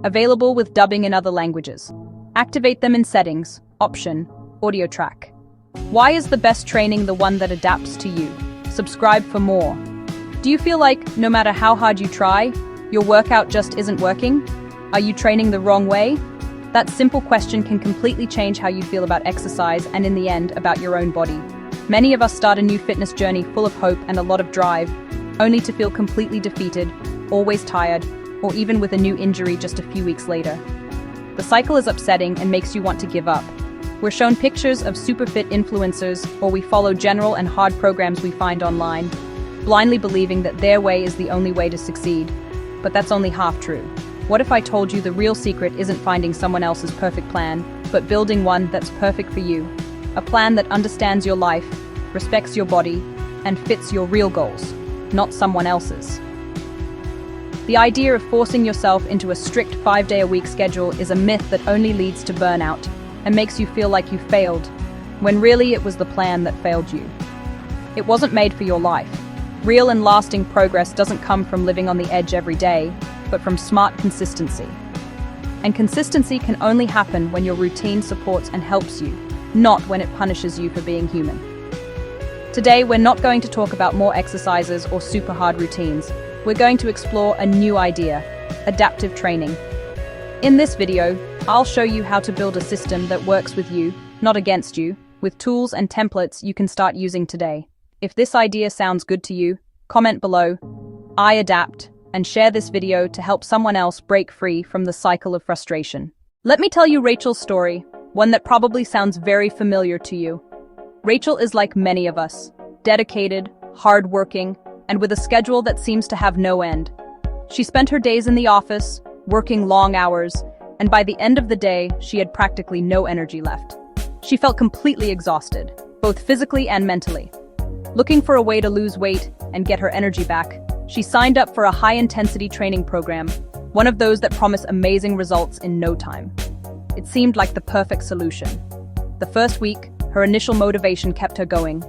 Available with dubbing in other languages. Activate them in settings. Option, audio track. Why is the best training the one that adapts to you? Subscribe for more. Do you feel like, no matter how hard you try, your workout just isn't working? Are you training the wrong way? That simple question can completely change how you feel about exercise and, in the end, about your own body. Many of us start a new fitness journey full of hope and a lot of drive, only to feel completely defeated, always tired, or even with a new injury just a few weeks later. The cycle is upsetting and makes you want to give up. We're shown pictures of super fit influencers, or we follow general and hard programs we find online, blindly believing that their way is the only way to succeed. But that's only half true. What if I told you the real secret isn't finding someone else's perfect plan, but building one that's perfect for you? A plan that understands your life, respects your body, and fits your real goals, not someone else's. The idea of forcing yourself into a strict 5-day-a-week schedule is a myth that only leads to burnout and makes you feel like you failed, when really it was the plan that failed you. It wasn't made for your life. Real and lasting progress doesn't come from living on the edge every day, but from smart consistency. And consistency can only happen when your routine supports and helps you, not when it punishes you for being human. Today, we're not going to talk about more exercises or super hard routines. We're going to explore a new idea, adaptive training. In this video, I'll show you how to build a system that works with you, not against you, with tools and templates you can start using today. If this idea sounds good to you, comment below, I adapt, and share this video to help someone else break free from the cycle of frustration. Let me tell you Rachel's story, one that probably sounds very familiar to you. Rachel is like many of us, dedicated, hardworking, and with a schedule that seems to have no end. She spent her days in the office, working long hours, and by the end of the day, she had practically no energy left. She felt completely exhausted, both physically and mentally. Looking for a way to lose weight and get her energy back, she signed up for a high-intensity training program, one of those that promise amazing results in no time. It seemed like the perfect solution. The first week, her initial motivation kept her going.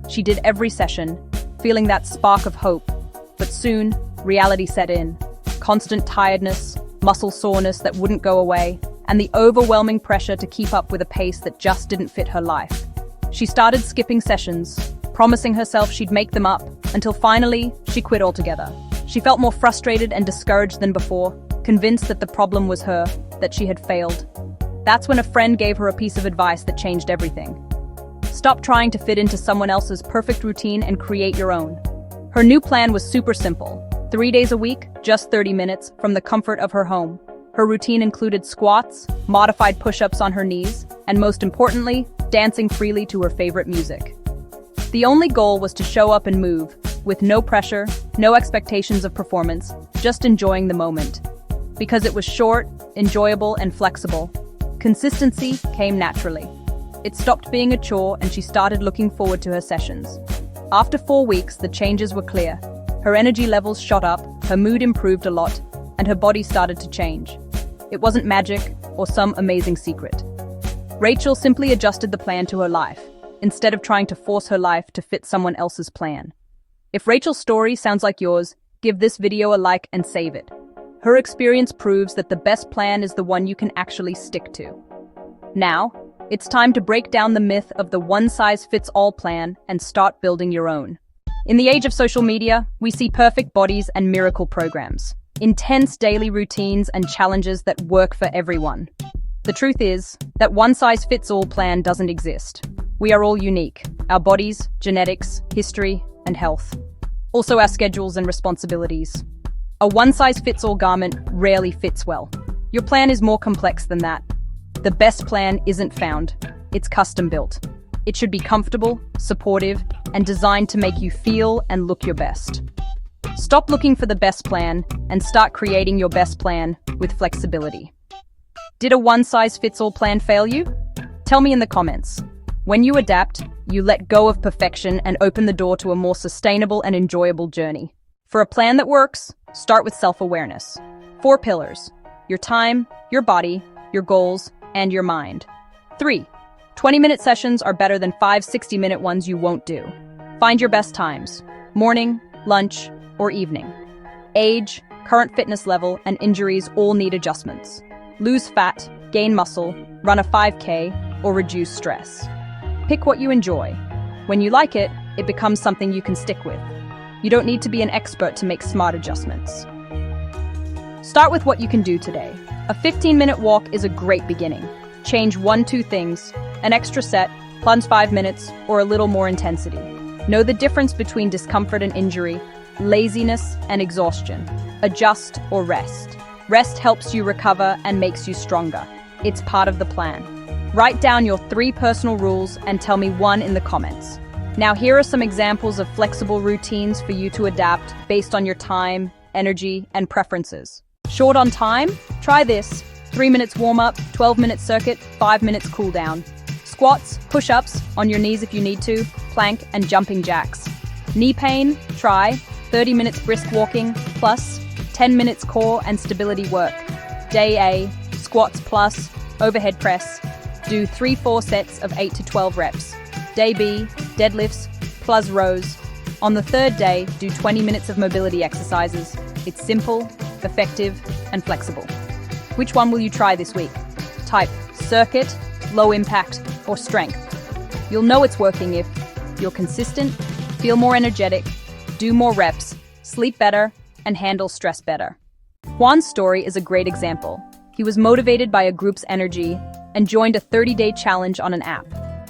She did every session, feeling that spark of hope. But soon, reality set in. Constant tiredness, muscle soreness that wouldn't go away, and the overwhelming pressure to keep up with a pace that just didn't fit her life. She started skipping sessions, promising herself she'd make them up, until finally, she quit altogether. She felt more frustrated and discouraged than before, convinced that the problem was her, that she had failed. That's when a friend gave her a piece of advice that changed everything. Stop trying to fit into someone else's perfect routine and create your own. Her new plan was super simple. 3 days a week, just 30 minutes, from the comfort of her home. Her routine included squats, modified push-ups on her knees, and most importantly, dancing freely to her favorite music. The only goal was to show up and move, with no pressure, no expectations of performance, just enjoying the moment. Because it was short, enjoyable, and flexible, consistency came naturally. It stopped being a chore and she started looking forward to her sessions. After 4 weeks, the changes were clear. Her energy levels shot up, her mood improved a lot, and her body started to change. It wasn't magic or some amazing secret. Rachel simply adjusted the plan to her life, instead of trying to force her life to fit someone else's plan. If Rachel's story sounds like yours, give this video a like and save it. Her experience proves that the best plan is the one you can actually stick to. Now, it's time to break down the myth of the one-size-fits-all plan and start building your own. In the age of social media, we see perfect bodies and miracle programs, intense daily routines and challenges that work for everyone. The truth is that one-size-fits-all plan doesn't exist. We are all unique, our bodies, genetics, history, and health. Also our schedules and responsibilities. A one-size-fits-all garment rarely fits well. Your plan is more complex than that. The best plan isn't found, it's custom-built. It should be comfortable, supportive, and designed to make you feel and look your best. Stop looking for the best plan and start creating your best plan with flexibility. Did a one-size-fits-all plan fail you? Tell me in the comments. When you adapt, you let go of perfection and open the door to a more sustainable and enjoyable journey. For a plan that works, start with self-awareness. 4 pillars: your time, your body, your goals, and your mind. 3. 20-minute sessions are better than 5 60-minute ones you won't do. Find your best times: morning, lunch, or evening. Age, current fitness level, and injuries all need adjustments. Lose fat, gain muscle, run a 5K, or reduce stress. Pick what you enjoy. When you like it, it becomes something you can stick with. You don't need to be an expert to make smart adjustments. Start with what you can do today. A 15-minute walk is a great beginning. Change 1-2 things, an extra set, plunge 5 minutes, or a little more intensity. Know the difference between discomfort and injury, laziness and exhaustion. Adjust or rest. Rest helps you recover and makes you stronger. It's part of the plan. Write down your 3 personal rules and tell me one in the comments. Now here are some examples of flexible routines for you to adapt based on your time, energy, and preferences. Short on time? Try this. 3 minutes warm-up, 12-minute circuit, 5 minutes cool down. Squats, push-ups, on your knees if you need to, plank, and jumping jacks. Knee pain? Try 30 minutes brisk walking, plus 10 minutes core and stability work. Day A, squats plus overhead press. Do 3-4 sets of 8 to 12 reps. Day B, deadlifts plus rows. On the 3rd day, do 20 minutes of mobility exercises. It's simple, effective, and flexible. Which one will you try this week? Type circuit, low impact, or strength. You'll know it's working if you're consistent, feel more energetic, do more reps, sleep better, and handle stress better. Juan's story is a great example. He was motivated by a group's energy and joined a 30-day challenge on an app.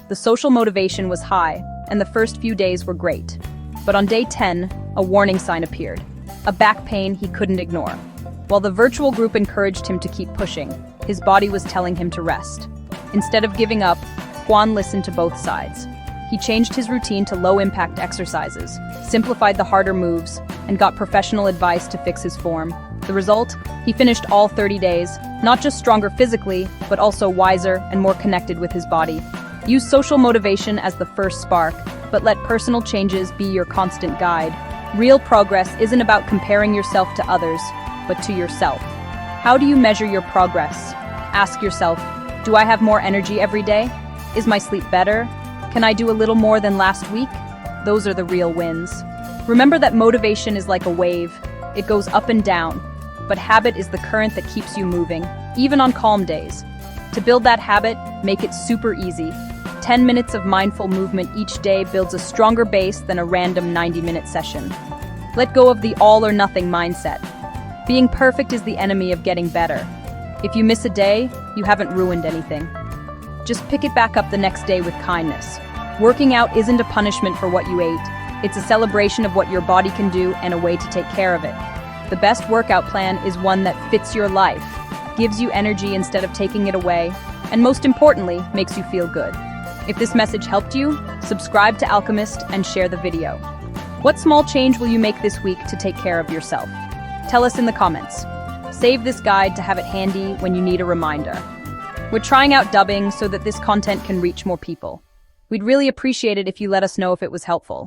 The social motivation was high, and the first few days were great. But on day 10, a warning sign appeared. A back pain he couldn't ignore. While the virtual group encouraged him to keep pushing, his body was telling him to rest. Instead of giving up, Juan listened to both sides. He changed his routine to low-impact exercises, simplified the harder moves, and got professional advice to fix his form. The result? He finished all 30 days, not just stronger physically, but also wiser and more connected with his body. Use social motivation as the first spark, but let personal changes be your constant guide. Real progress isn't about comparing yourself to others, but to yourself. How do you measure your progress? Ask yourself, do I have more energy every day? Is my sleep better? Can I do a little more than last week? Those are the real wins. Remember that motivation is like a wave. It goes up and down, but habit is the current that keeps you moving, even on calm days. To build that habit, make it super easy. 10 minutes of mindful movement each day builds a stronger base than a random 90-minute session. Let go of the all-or-nothing mindset. Being perfect is the enemy of getting better. If you miss a day, you haven't ruined anything. Just pick it back up the next day with kindness. Working out isn't a punishment for what you ate. It's a celebration of what your body can do and a way to take care of it. The best workout plan is one that fits your life, gives you energy instead of taking it away, and most importantly, makes you feel good. If this message helped you, subscribe to Alchemist and share the video. What small change will you make this week to take care of yourself? Tell us in the comments. Save this guide to have it handy when you need a reminder. We're trying out dubbing so that this content can reach more people. We'd really appreciate it if you let us know if it was helpful.